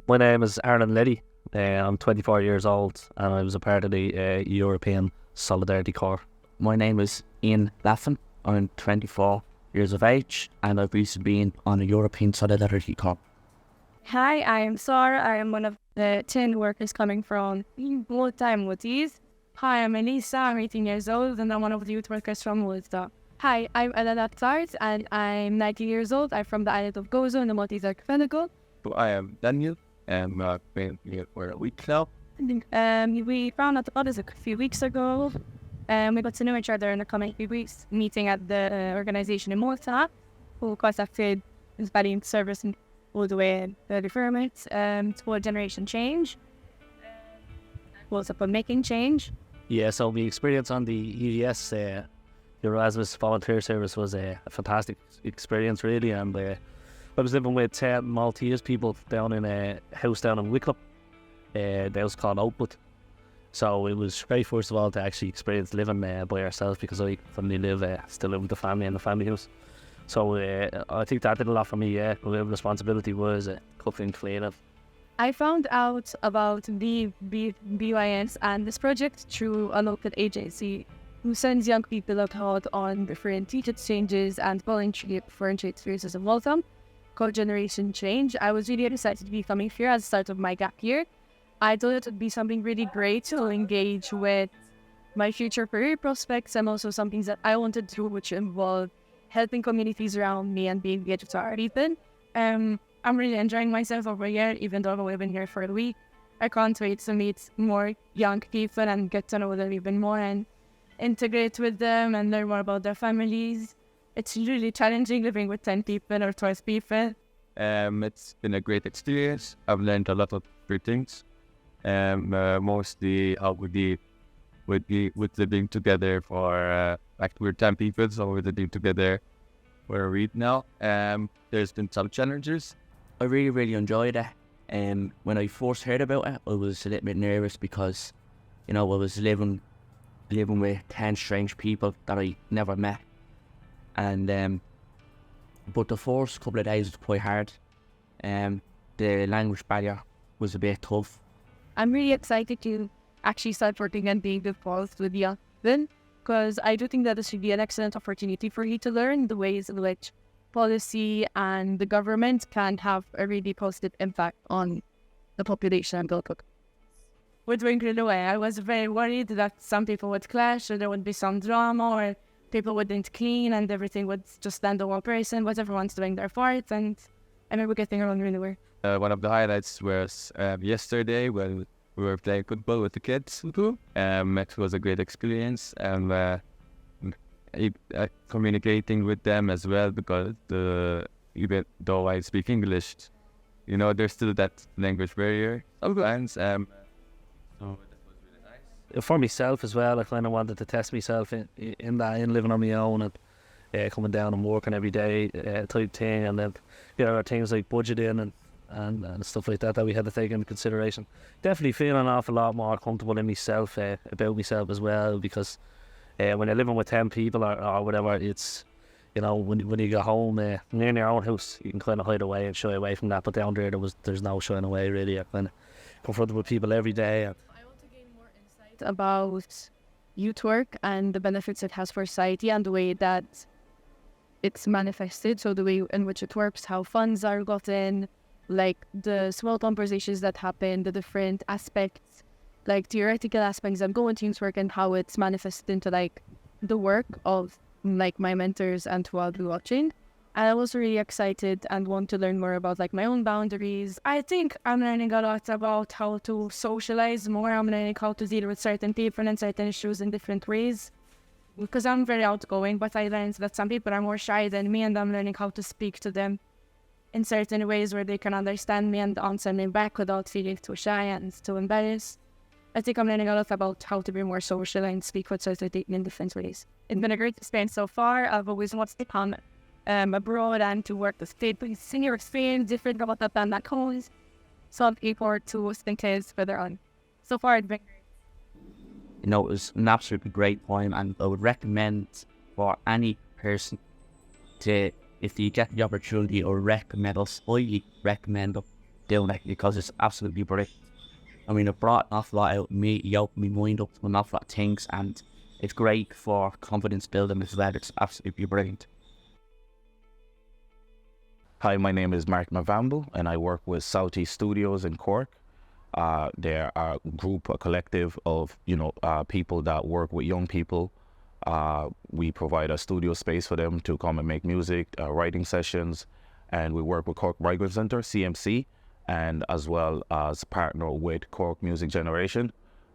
My name is Aaron Liddy. I'm 24 years old and I was a part of the European Solidarity Corps. My name is Ian Laffin. I'm 24 years of age and I've recently been on a European Solidarity Corps. Hi, I am Sarah. I am one of the 10 workers coming from Time Woodies. Hi, I'm Elisa. I'm 18 years old and I'm one of the youth workers from Woodstock. Hi, I'm Elena Tart and I'm 19 years old. I'm from the island of Gozo in the Maltese archipelago. I am Daniel and I've been here for a week now. We found out about this a few weeks ago. We got to know each other in the coming few weeks, meeting at the organization in Malta, who contacted is valuing service and all the way in the deferment toward generation change. Was upon making change. Yeah, so the experience on the EES, the Erasmus Volunteer Service, was a fantastic experience, really. And I was living with Maltese people down in a house down in Wicklow. The house called Oakwood. So it was great, first of all, to actually experience living by ourselves, because I currently still live with the family in the family house. So I think that did a lot for me, yeah. The responsibility was cooking, cleaning. I found out about the BYS and this project through a local agency who sends young people abroad on different teach exchanges and voluntary experiences in Malta called Generation Change. I was really excited to be coming here at the start of my gap year. I thought it would be something really great to engage with my future career prospects and also some things that I wanted to do, which involve helping communities around me and being engaged with our people. I'm really enjoying myself over here, even though I've been here for a week. I can't wait to meet more young people and get to know them even more and integrate with them and learn more about their families. It's really challenging living with 10 people or 12 people. It's been a great experience. I've learned a lot of great things. Mostly how with living together for like we're 10 people, so we're living together for a week now. There's been some challenges. I really enjoyed it. When I first heard about it, I was a little bit nervous because, I was living with 10 strange people that I never met. And but the first couple of days was quite hard. The language barrier was a bit tough. I'm really excited to actually start working and being involved with young people, because I do think that this should be an excellent opportunity for you to learn the ways in which policy and the government can have a really positive impact on the population and local. We're doing really well. I was very worried that some people would clash or there would be some drama or people wouldn't clean and everything would just land on one person, but everyone's doing their part and I mean, we're getting along really well. One of the highlights was yesterday when we were playing football with the kids. It was a great experience, and communicating with them as well, because even though I speak English, there's still that language barrier sometimes. So that was really nice. For myself as well, I kind of wanted to test myself in living on my own and coming down and working every day type thing. And then there are things like budgeting and stuff like that we had to take into consideration. Definitely feeling an awful lot more comfortable in myself, about myself as well, because when you're living with 10 people or whatever, it's, when you go home near your own house, you can kind of hide away and shy away from that, but down there's no shying away really. You're kind of confronted with people every day. I want to gain more insight about youth work and the benefits it has for society and the way that it's manifested, so the way in which it works, how funds are gotten, like the small conversations that happen, the different aspects, like theoretical aspects that go into youth work and how it's manifested into like the work of like my mentors and who I'll be watching. And I'm also really excited and want to learn more about like my own boundaries. I think I'm learning a lot about how to socialize more. I'm learning how to deal with certain people and certain issues in different ways. Because I'm very outgoing, but I learned that some people are more shy than me, and I'm learning how to speak to them in certain ways where they can understand me and answer me back without feeling too shy and too embarrassed. I think I'm learning a lot about how to be more social and speak with certain people in different ways. It's been a great experience so far. I've always wanted to come abroad and to work with people, senior experience, different about that than that cause. Some people to think is further on. So far, it's been great. It was an absolutely great time, and I would recommend for any person to if you get the opportunity, I recommend us, highly recommend doing it because it's absolutely brilliant. I mean, it brought an awful lot out of me, it opened my mind up to an awful lot of things, and it's great for confidence building as well. It's absolutely brilliant. Hi, my name is Mark Mavambo, and I work with Southeast Studios in Cork. They're a group, a collective of people that work with young people. We provide a studio space for them to come and make music, writing sessions, and we work with Cork Migrant Centre, CMC, and as well as partner with Cork Music Generation.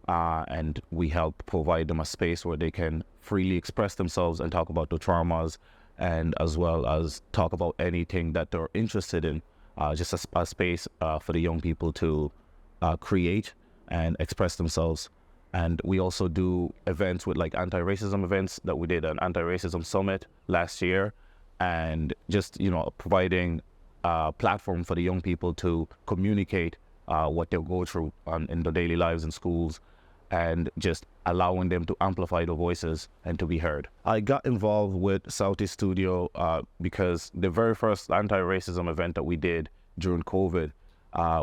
And we help provide them a space where they can freely express themselves and talk about their traumas, and as well as talk about anything that they're interested in. Just a space for the young people to create and express themselves. And we also do events with like anti-racism events. That we did an anti-racism summit last year, and just providing a platform for the young people to communicate what they go through in their daily lives in schools, and just allowing them to amplify their voices and to be heard. I got involved with Southeast Studio because the very first anti-racism event that we did during COVID,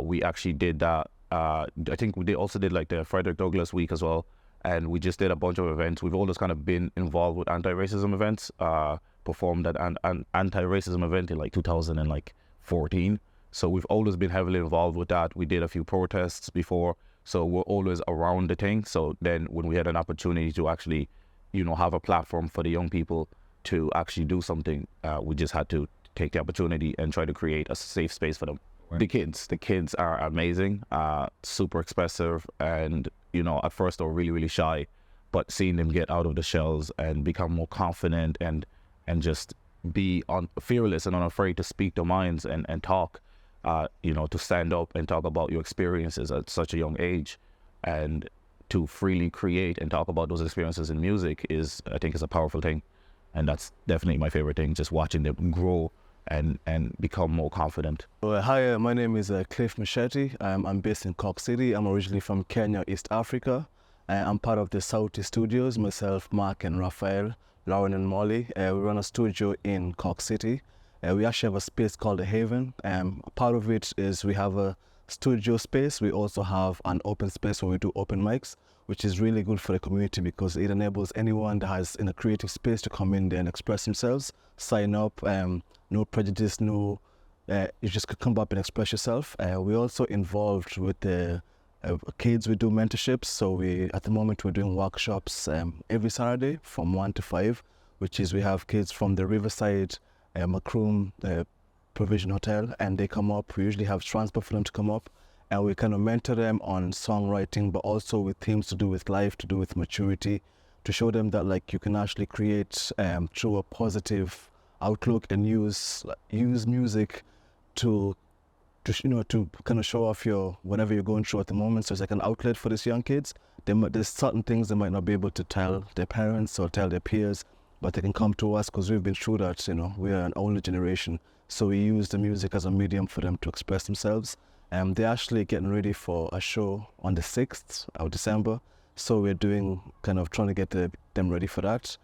we actually did that. I think we also did like the Frederick Douglass Week as well, and we just did a bunch of events. We've always kind of been involved with anti-racism events, performed at an anti-racism event in like 2014. So we've always been heavily involved with that. We did a few protests before, so we're always around the thing. So then when we had an opportunity to actually, have a platform for the young people to actually do something, we just had to take the opportunity and try to create a safe space for them. The kids are amazing, super expressive, and at first they were really, really shy, but seeing them get out of the shells and become more confident and just be fearless and unafraid to speak their minds and talk, to stand up and talk about your experiences at such a young age, and to freely create and talk about those experiences in music I think is a powerful thing. And that's definitely my favorite thing, just watching them grow and become more confident. Hi, my name is Cliff Machete. I'm based in Cork City. I'm originally from Kenya, East Africa. I'm part of the Southeast Studios, myself, Mark and Raphael, Lauren and Molly. We run a studio in Cork City. We actually have a space called The Haven. Part of it is we have a studio space. We also have an open space where we do open mics, which is really good for the community because it enables anyone that has in a creative space to come in there and express themselves, sign up, no prejudice, you just could come up and express yourself. We're also involved with the kids. We do mentorships. So at the moment we're doing workshops every Saturday from 1 to 5, which is we have kids from the Riverside, Macroom, Provision Hotel, and they come up. We usually have transport for them to come up, and we kind of mentor them on songwriting, but also with themes to do with life, to do with maturity, to show them that like you can actually create through a positive outlook and use music to kind of show off whatever you're going through at the moment. So it's like an outlet for these young kids. There's certain things they might not be able to tell their parents or tell their peers, but they can come to us because we've been through that. We're an older generation, so we use the music as a medium for them to express themselves. They're actually getting ready for a show on the 6th of December, so we're trying to get them ready for that.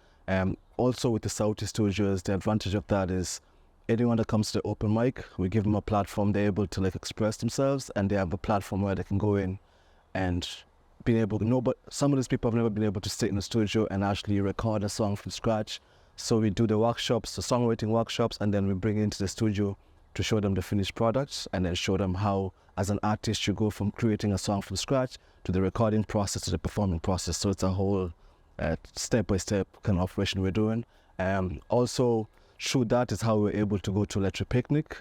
Also with the Southeast Studios, the advantage of that is anyone that comes to the open mic, we give them a platform. They're able to express themselves, and they have a platform where they can go in and be able to but some of these people have never been able to sit in the studio and actually record a song from scratch. So we do the workshops, the songwriting workshops, and then we bring it into the studio to show them the finished products, and then show them how, as an artist, you go from creating a song from scratch to the recording process to the performing process. So it's a whole step-by-step kind of operation we're doing. Also, through that is how we're able to go to Electric Picnic,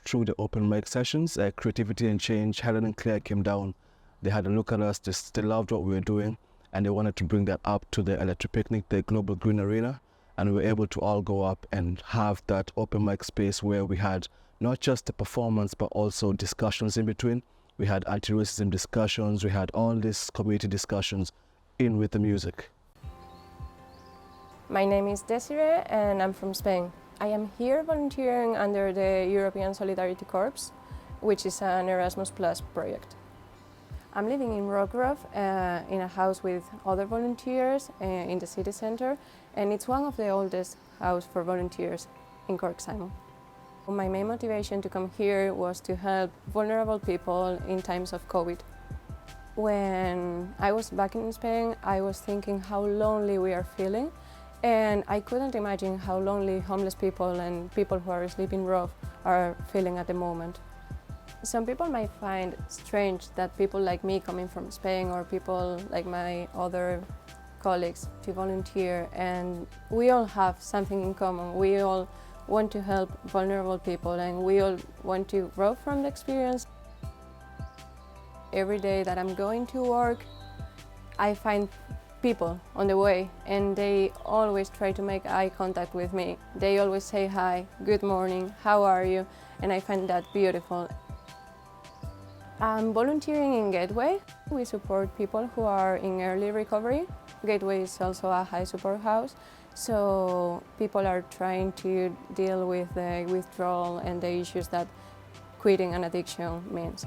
through the open mic sessions. Creativity and Change, Helen and Claire came down. They had a look at us, they loved what we were doing, and they wanted to bring that up to the Electric Picnic, the Global Green Arena, and we were able to all go up and have that open mic space where we had not just the performance, but also discussions in between. We had anti-racism discussions, we had all these community discussions in with the music. My name is Desiree and I'm from Spain. I am here volunteering under the European Solidarity Corps, which is an Erasmus Plus project. I'm living in Rockgrove in a house with other volunteers in the city center, and it's one of the oldest houses for volunteers in Cork Simon. My main motivation to come here was to help vulnerable people in times of COVID. When I was back in Spain, I was thinking how lonely we are feeling, and I couldn't imagine how lonely homeless people and people who are sleeping rough are feeling at the moment. Some people might find strange that people like me coming from Spain or people like my other colleagues to volunteer, and we all have something in common. We all want to help vulnerable people and we all want to grow from the experience. Every day that I'm going to work, I find people on the way and they always try to make eye contact with me. They always say hi, good morning, how are you? And I find that beautiful. I'm volunteering in Gateway. We support people who are in early recovery. Gateway is also a high support house, so people are trying to deal with the withdrawal and the issues that quitting an addiction means.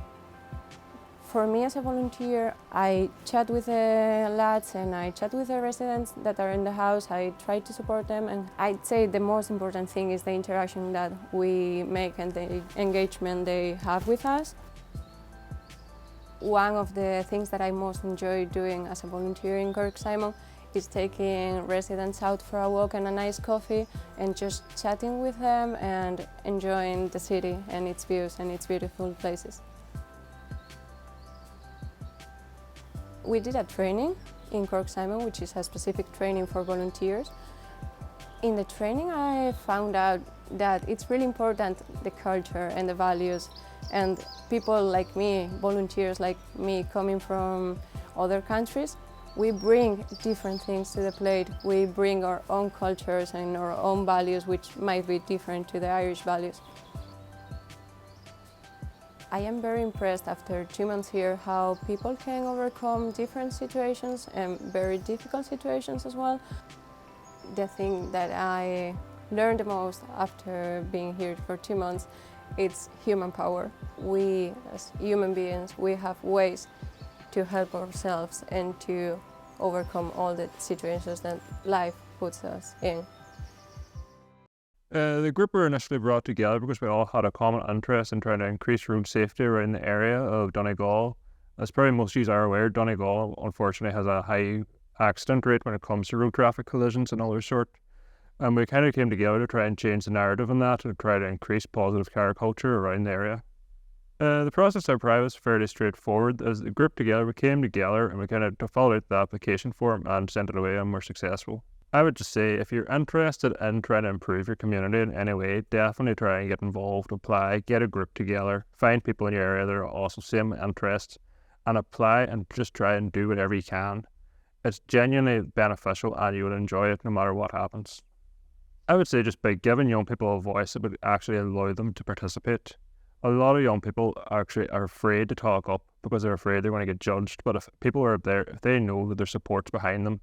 For me as a volunteer, I chat with the lads and I chat with the residents that are in the house. I try to support them, and I'd say the most important thing is the interaction that we make and the engagement they have with us. One of the things that I most enjoy doing as a volunteer in Cork Simon is taking residents out for a walk and a nice coffee and just chatting with them and enjoying the city and its views and its beautiful places. We did a training in Cork Simon, which is a specific training for volunteers. In the training, I found out that it's really important, the culture and the values, and people like me, volunteers like me coming from other countries, we bring different things to the plate. We bring our own cultures and our own values, which might be different to the Irish values. I am very impressed after 2 months here how people can overcome different situations and very difficult situations as well. The thing that I learned the most after being here for 2 months, it's human power. We as human beings, we have ways to help ourselves and to overcome all the situations that life puts us in. The group were initially brought together because we all had a common interest in trying to increase road safety around the area of Donegal. As probably most of you are aware, Donegal unfortunately has a high accident rate when it comes to road traffic collisions and other sort. And we kind of came together to try and change the narrative on that and try to increase positive car culture around the area. The process of private was fairly straightforward. As the group together, we came together and we kind of followed out the application form and sent it away and were successful. I would just say if you're interested in trying to improve your community in any way, definitely try and get involved, apply, get a group together, find people in your area that are also same interests, and apply and just try and do whatever you can. It's genuinely beneficial and you will enjoy it no matter what happens. I would say just by giving young people a voice, it would actually allow them to participate. A lot of young people actually are afraid to talk up because they're afraid they're going to get judged, but if people are there, if they know that their support's behind them,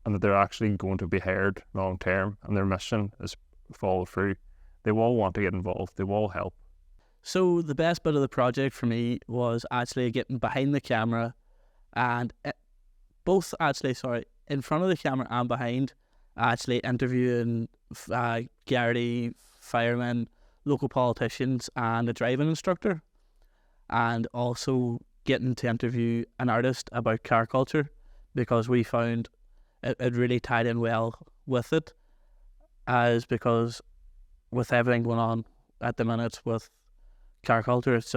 and that they're actually going to be heard long term and their mission is followed through, they will want to get involved, they will help. So the best bit of the project for me was actually getting behind the camera and in front of the camera and behind, actually interviewing Gardaí, firemen, local politicians and a driving instructor, and also getting to interview an artist about car culture, because we found it really tied in well with it, as because with everything going on at the minute with car culture, it's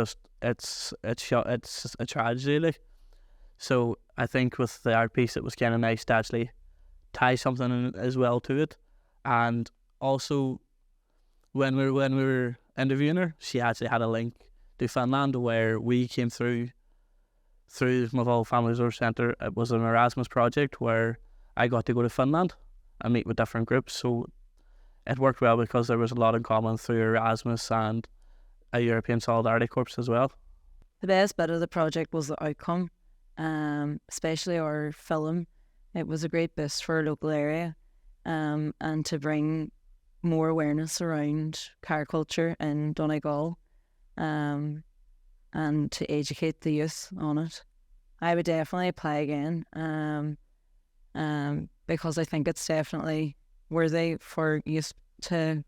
a tragedy, like. So I think with the art piece, it was kind of nice to actually tie something in as well to it. And also when we were interviewing her, she actually had a link to Finland where we came through Motherwell Family Resource Centre. It was an Erasmus project where I got to go to Finland and meet with different groups, so it worked well because there was a lot in common through Erasmus and a European Solidarity Corps as well. The best bit of the project was the outcome, especially our film. It was a great boost for our local area, and to bring more awareness around car culture in Donegal, and to educate the youth on it. I would definitely apply again. Because I think it's definitely worthy for youth to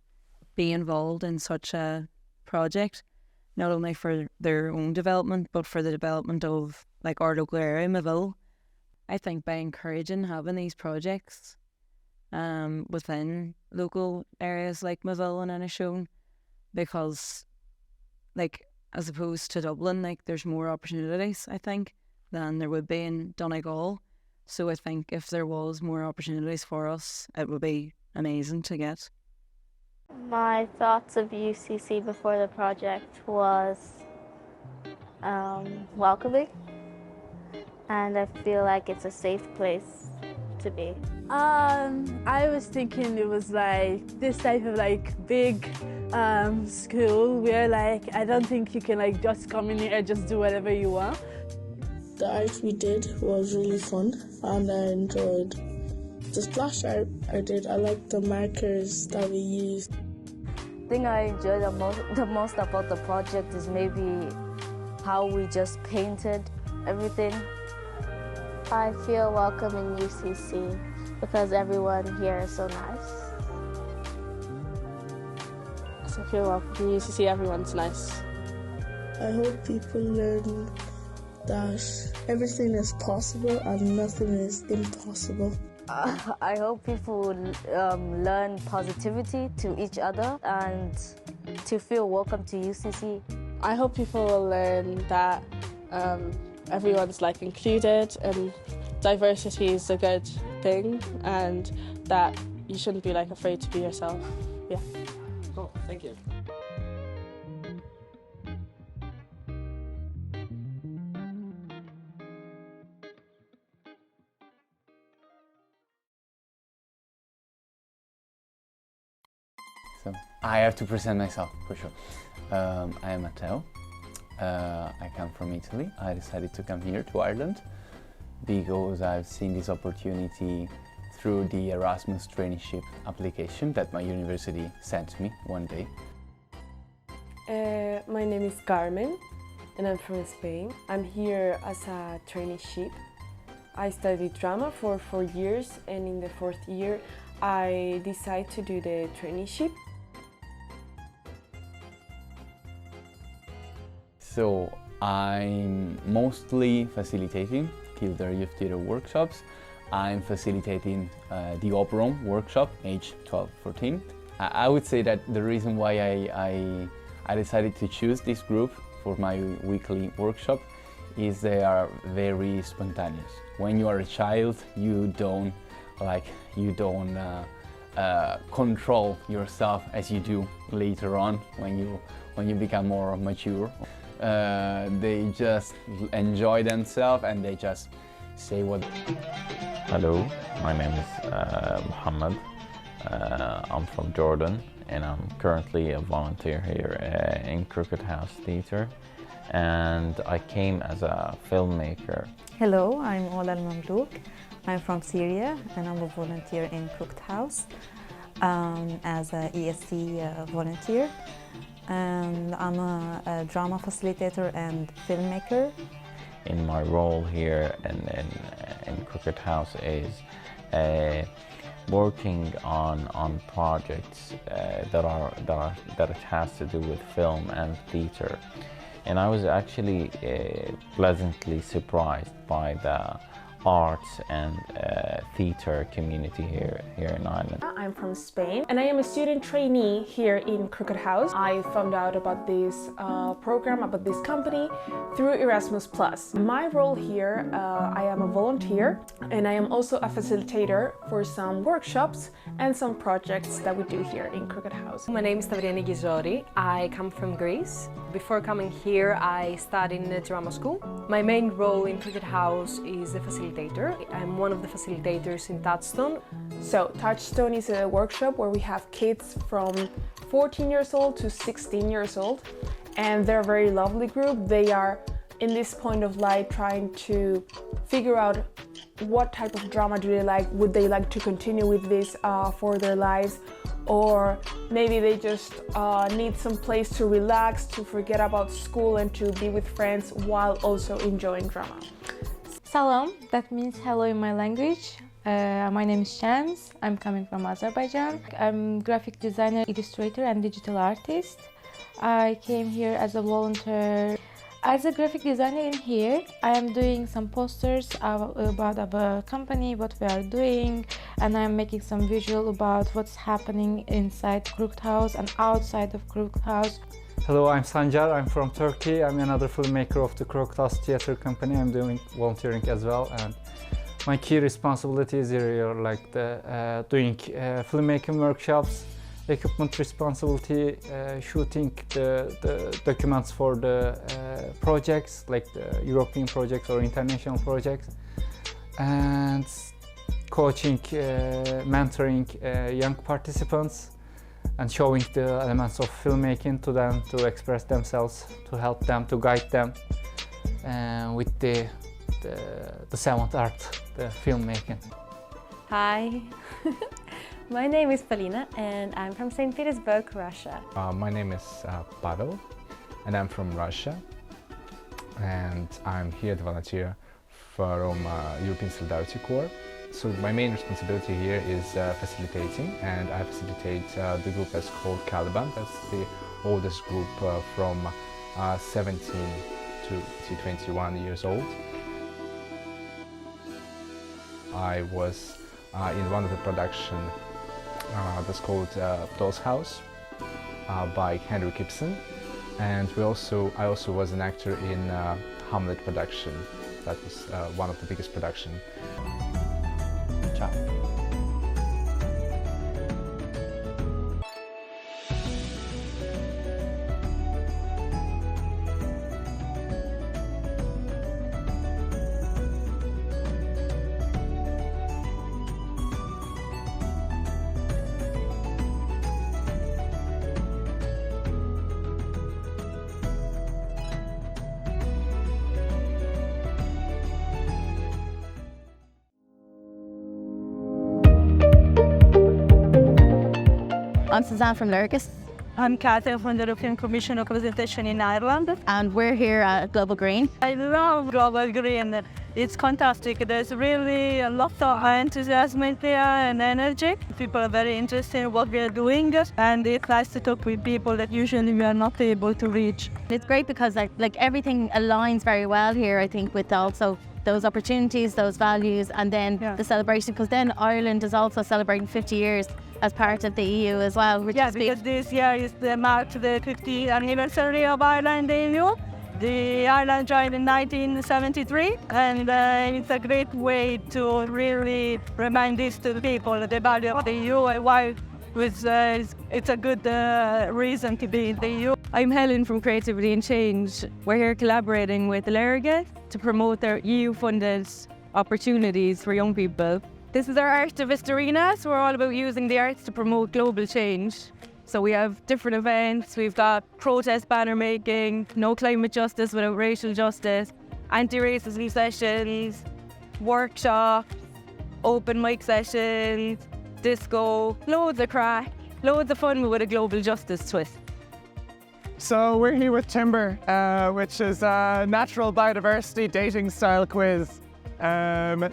be involved in such a project, not only for their own development, but for the development of like our local area, Mayville. I think by encouraging having these projects within local areas like Mayville and Inishowen, because like as opposed to Dublin, like there's more opportunities, I think, than there would be in Donegal. So I think if there was more opportunities for us, it would be amazing to get. My thoughts of UCC before the project was welcoming, and I feel like it's a safe place to be. I was thinking it was like this type of like big school where like I don't think you can like just come in here and just do whatever you want. The art we did was really fun and I enjoyed the splash art I did. I liked the markers that we used. The thing I enjoyed the most about the project is maybe how we just painted everything. I feel welcome in UCC because everyone here is so nice. So I feel welcome in UCC, everyone's nice. I hope people learn that everything is possible and nothing is impossible. I hope people learn positivity to each other and to feel welcome to UCC. I hope people will learn that everyone's like included and diversity is a good thing and that you shouldn't be like afraid to be yourself. Yeah. Cool, thank you. So I have to present myself for sure. I am Matteo. I come from Italy. I decided to come here to Ireland because I've seen this opportunity through the Erasmus traineeship application that my university sent me one day. My name is Carmen and I'm from Spain. I'm here as a traineeship. I studied drama for 4 years and in the 4th year I decided to do the traineeship. So I'm mostly facilitating Kildare Youth Theatre workshops. I'm facilitating the Operon workshop, age 12-14. I would say that the reason why I decided to choose this group for my weekly workshop is they are very spontaneous. When you are a child, you don't control yourself as you do later on when you become more mature. They just enjoy themselves and they just say what. Hello, my name is Mohammed. I'm from Jordan and I'm currently a volunteer here in Crooked House Theatre, and I came as a filmmaker. Hello, I'm Ola Al-Mamlouk. I'm from Syria and I'm a volunteer in Crooked House as an ESC volunteer. And I'm a drama facilitator and filmmaker. In my role here in Crooked House is working on projects that has to do with film and theatre, and I was actually pleasantly surprised by the arts and theatre community here in Ireland. I'm from Spain and I am a student trainee here in Crooked House. I found out about this program, about this company through Erasmus+. My role here, I am a volunteer and I am also a facilitator for some workshops and some projects that we do here in Crooked House. My name is Tavriani Gizori. I come from Greece. Before coming here, I studied in a drama school. My main role in Crooked House is the facilitator. I'm one of the facilitators in Touchstone. So Touchstone is a workshop where we have kids from 14 years old to 16 years old, and they're a very lovely group. They are in this point of life trying to figure out what type of drama do they like. Would they like to continue with this for their lives, or maybe they just need some place to relax, to forget about school and to be with friends while also enjoying drama. Salam, that means hello in my language. My name is Shams. I'm coming from Azerbaijan. I'm graphic designer, illustrator, and digital artist. I came here as a volunteer. As a graphic designer in here, I am doing some posters about our company, what we are doing, and I'm making some visual about what's happening inside Crooked House and outside of Crooked House. Hello, I'm Sancar. I'm from Turkey. I'm another filmmaker of the Crooked House Theatre Company. I'm doing volunteering as well, and my key responsibilities are like doing filmmaking workshops, equipment responsibility, shooting the documents for the projects, like the European projects or international projects, and coaching, mentoring young participants, and showing the elements of filmmaking to them to express themselves, to help them, to guide them with the seventh art, the filmmaking. Hi, my name is Polina and I'm from St. Petersburg, Russia. My name is Pavel and I'm from Russia, and I'm here to volunteer from European Solidarity Corps. So my main responsibility here is facilitating, and I facilitate the group that's called Caliban. That's the oldest group from 17 to 21 years old. I was in one of the production that's called Doll's House by Henrik Ibsen, and I also was an actor in Hamlet production. That was one of the biggest production. Ciao. I'm Suzanne from Lurgus. I'm Katja from the European Commission of Representation in Ireland. And we're here at Global Green. I love Global Green. It's fantastic. There's really a lot of enthusiasm in there and energy. People are very interested in what we are doing, and it's nice to talk with people that usually we are not able to reach. It's great because like everything aligns very well here, I think, with also those opportunities, those values, and then the celebration, because then Ireland is also celebrating 50 years as part of the EU as well. Because this year is the mark the 50th anniversary of Ireland in the EU. The Ireland joined in 1973, and it's a great way to really remind this to the people, the value of the EU, and why it's a good reason to be in the EU. I'm Helen from Creativity and Change. We're here collaborating with Lurgus to promote their EU-funded opportunities for young people. This is our Artivist Arena, so we're all about using the arts to promote global change. So we have different events. We've got protest banner making, no climate justice without racial justice, anti-racism sessions, workshops, open mic sessions, disco, loads of crack, loads of fun with a global justice twist. So we're here with Timber, which is a natural biodiversity dating style quiz.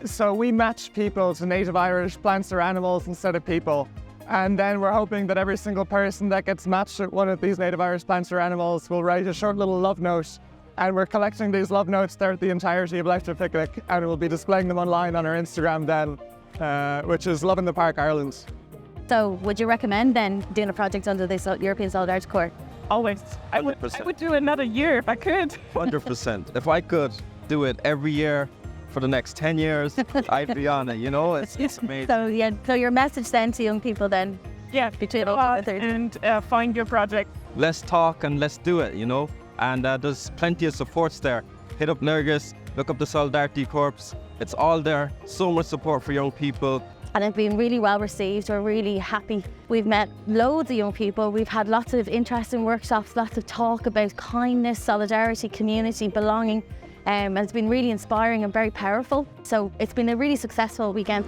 So we match people to native Irish plants or animals instead of people. And then we're hoping that every single person that gets matched with one of these native Irish plants or animals will write a short little love note. And we're collecting these love notes throughout the entirety of Leicester Picnic, and we'll be displaying them online on our Instagram then, which is Love in the Park Ireland. So would you recommend then doing a project under the European Solidarity Corps? Always. I would do another year if I could. 100%. If I could do it every year for the next 10 years, I'd be on it, you know? It's amazing. So your message then to young people then? Yeah, between go out and find your project. Let's talk and let's do it, you know? And there's plenty of supports there. Hit up Lurgus, look up the Solidarity Corps. It's all there. So much support for young people. And it's been really well received. We're really happy. We've met loads of young people. We've had lots of interesting workshops, lots of talk about kindness, solidarity, community, belonging. And it's been really inspiring and very powerful. So it's been a really successful weekend.